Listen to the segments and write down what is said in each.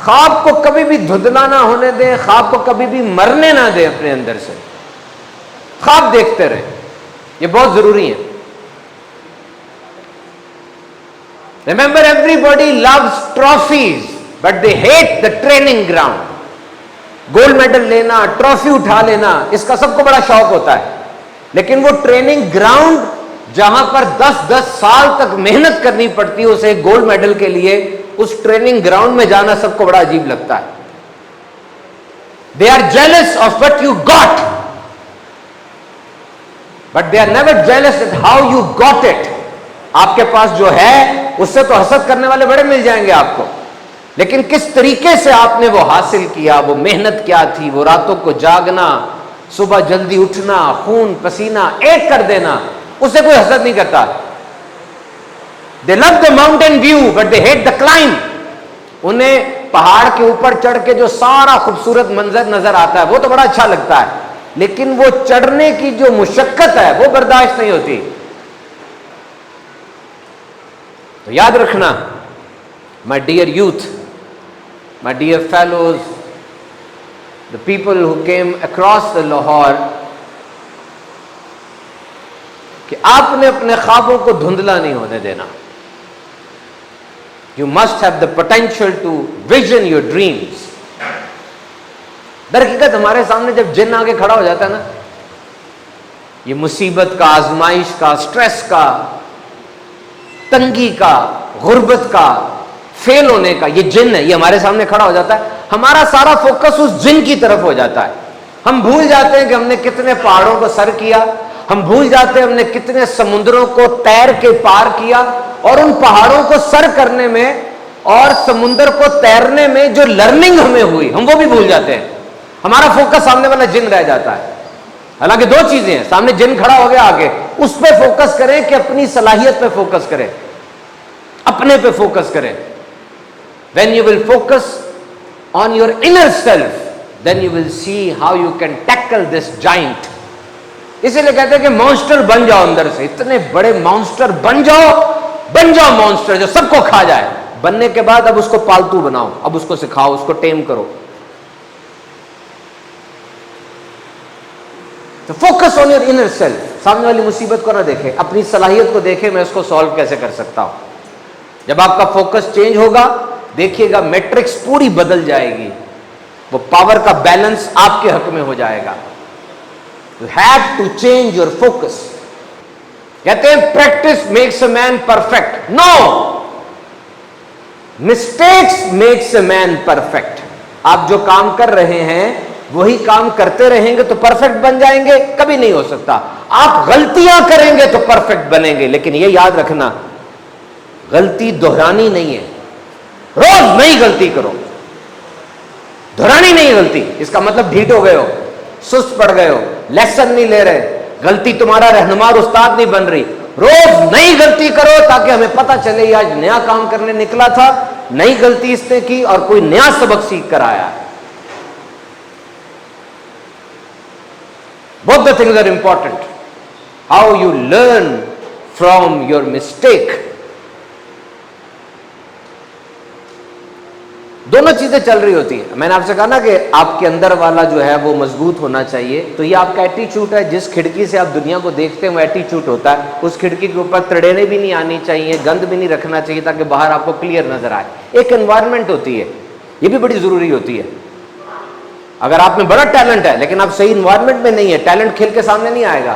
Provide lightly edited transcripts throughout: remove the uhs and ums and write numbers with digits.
خواب کو کبھی بھی دھندلا نہ ہونے دیں، خواب کو کبھی بھی مرنے نہ دیں اپنے اندر سے، خواب دیکھتے رہیں، یہ بہت ضروری ہے۔ Remember, everybody loves trophies, but they hate the training ground. Gold medal لینا، ٹرافی اٹھا لینا، اس کا سب کو بڑا شوق ہوتا ہے، لیکن وہ ٹریننگ گراؤنڈ جہاں پر 10 سال تک محنت کرنی پڑتی ہے اسے گولڈ میڈل کے لیے، اس ٹریننگ گراؤنڈ میں جانا سب کو بڑا عجیب لگتا ہے۔ They are jealous of what you got, but they are never jealous at how you got it. آپ کے پاس جو ہے اس سے تو حسد کرنے والے بڑے مل جائیں گے آپ کو، لیکن کس طریقے سے آپ نے وہ حاصل کیا، وہ محنت کیا تھی، وہ راتوں کو جاگنا، صبح جلدی اٹھنا، خون پسینہ ایک کر دینا، اسے کوئی حسد نہیں کرتا۔ They love the mountain view, but they hate the climb. انہیں پہاڑ کے اوپر چڑھ کے جو سارا خوبصورت منظر نظر آتا ہے وہ تو بڑا اچھا لگتا ہے، لیکن وہ چڑھنے کی جو مشقت ہے وہ برداشت نہیں ہوتی۔ تو یاد رکھنا my dear youth, my dear fellows, the people who came across the Lahore, کہ آپ نے اپنے خوابوں کو دھندلا نہیں ہونے دینا۔ You must have the potential to vision your dreams. در حقیقت ہمارے سامنے جب جن آگے کھڑا ہو جاتا ہے نا، یہ مصیبت کا، آزمائش کا، سٹریس کا، تنگی کا، غربت کا، فیل ہونے کا، یہ جن ہے، یہ ہمارے سامنے کھڑا ہو جاتا ہے، ہمارا سارا فوکس اس جن کی طرف ہو جاتا ہے۔ ہم بھول جاتے ہیں کہ ہم نے کتنے پہاڑوں کو سر کیا، ہم بھول جاتے ہیں ہم نے کتنے سمندروں کو تیر کے پار کیا، اور ان پہاڑوں کو سر کرنے میں اور سمندر کو تیرنے میں جو لرننگ ہمیں ہوئی ہم وہ بھی بھول جاتے ہیں۔ ہمارا فوکس سامنے والا جن رہ جاتا ہے۔ حالانکہ دو چیزیں ہیں، سامنے جن کھڑا ہو گیا آگے، اس پہ فوکس کریں کہ اپنی صلاحیت پہ فوکس کریں، اپنے پہ فوکس کریں۔ When you will focus on your inner self, then you will see how you can tackle this giant. اسی لیے کہتے ہیں کہ مانسٹر بن جاؤ، اندر سے اتنے بڑے مانسٹر بن جاؤ مانسٹر جو سب کو کھا جائے۔ بننے کے بعد اب اس کو پالتو بناؤ، اب اس کو سکھاؤ، اس کو ٹیم کرو۔ تو focus on your inner self, سامنے والی مصیبت کو نہ دیکھیں، اپنی صلاحیت کو دیکھیں، میں اس کو سالو کیسے کر سکتا ہوں۔ جب آپ کا فوکس چینج ہوگا، دیکھیے گا میٹرکس پوری بدل جائے گی، وہ پاور کا بیلنس آپ کے حق میں ہو جائے گا۔ You have to change your focus. کہتے ہیں practice makes a man perfect. No! Mistakes makes a man perfect. آپ جو کام کر رہے ہیں وہی کام کرتے رہیں گے تو پرفیکٹ بن جائیں گے؟ کبھی نہیں ہو سکتا۔ آپ غلطیاں کریں گے تو پرفیکٹ بنیں گے، لیکن یہ یاد رکھنا غلطی دہرانی نہیں ہے۔ روز نئی غلطی کرو، دہرانی نہیں غلطی۔ اس کا مطلب ڈھیٹ ہو گئے ہو، سست پڑ گئے ہو، لیسن نہیں لے رہے، غلطی تمہارا رہنما اور استاد نہیں بن رہی۔ روز نئی غلطی کرو تاکہ ہمیں پتہ چلے یہ آج نیا کام کرنے نکلا تھا، نئی غلطی اس نے کی اور کوئی نیا سبق سیکھ کر آیا۔ Both the things are important. How you learn from your mistake. دونوں چیزیں چل رہی ہوتی ہیں۔ میں نے آپ سے کہا نا کہ آپ کے اندر والا جو ہے وہ مضبوط ہونا چاہیے، تو یہ آپ کا ایٹیچیوڈ ہے، جس کھڑکی سے آپ دنیا کو دیکھتے ہیں وہ ایٹیچیوڈ ہوتا ہے۔ اس کھڑکی کے اوپر تڑینے بھی نہیں آنی چاہیے، گند بھی نہیں رکھنا چاہیے تاکہ باہر آپ کو کلیئر نظر آئے۔ ایک انوائرمنٹ ہوتی ہے، یہ بھی بڑی ضروری ہوتی ہے۔ اگر آپ میں بڑا ٹیلنٹ ہے لیکن آپ صحیح انوائرمنٹ میں نہیں ہے، ٹیلنٹ کھل کے سامنے نہیں آئے گا۔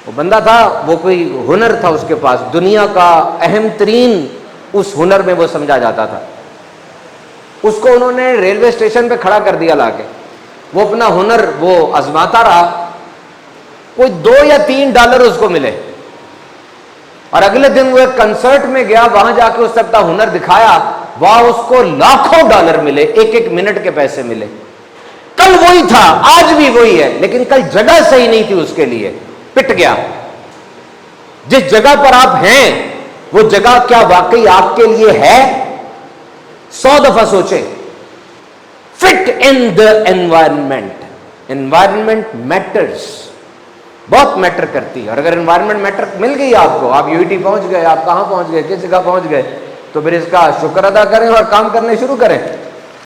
وہ بندہ تھا، وہ کوئی ہنر تھا اس کے پاس، دنیا کا اہم ترین اس ہنر میں وہ سمجھا جاتا تھا۔ اس کو انہوں نے ریلوے اسٹیشن پہ کھڑا کر دیا لا کے، وہ اپنا ہنر وہ آزماتا رہا، کوئی $2 یا $3 اس کو ملے، اور اگلے دن وہ ایک کنسرٹ میں گیا، وہاں جا کے اس نے اپنا ہنر دکھایا، وہاں اس کو لاکھوں $، ملے، ایک منٹ کے پیسے ملے۔ کل وہی تھا، آج بھی وہی ہے، لیکن کل جگہ صحیح نہیں تھی اس کے لیے، پٹ گیا۔ جس جگہ پر آپ ہیں وہ جگہ کیا واقعی آپ کے لیے ہے؟ 100 دفعہ سوچیں۔ Fit in the environment, environment matters, بہت میٹر کرتی ہے۔ اور اگر انوائرمنٹ میٹر مل گئی آپ کو، آپ UET پہنچ گئے، آپ کہاں پہنچ گئے، کس جگہ پہنچ گئے، تو پھر اس کا شکر ادا کریں اور کام کرنے شروع کریں.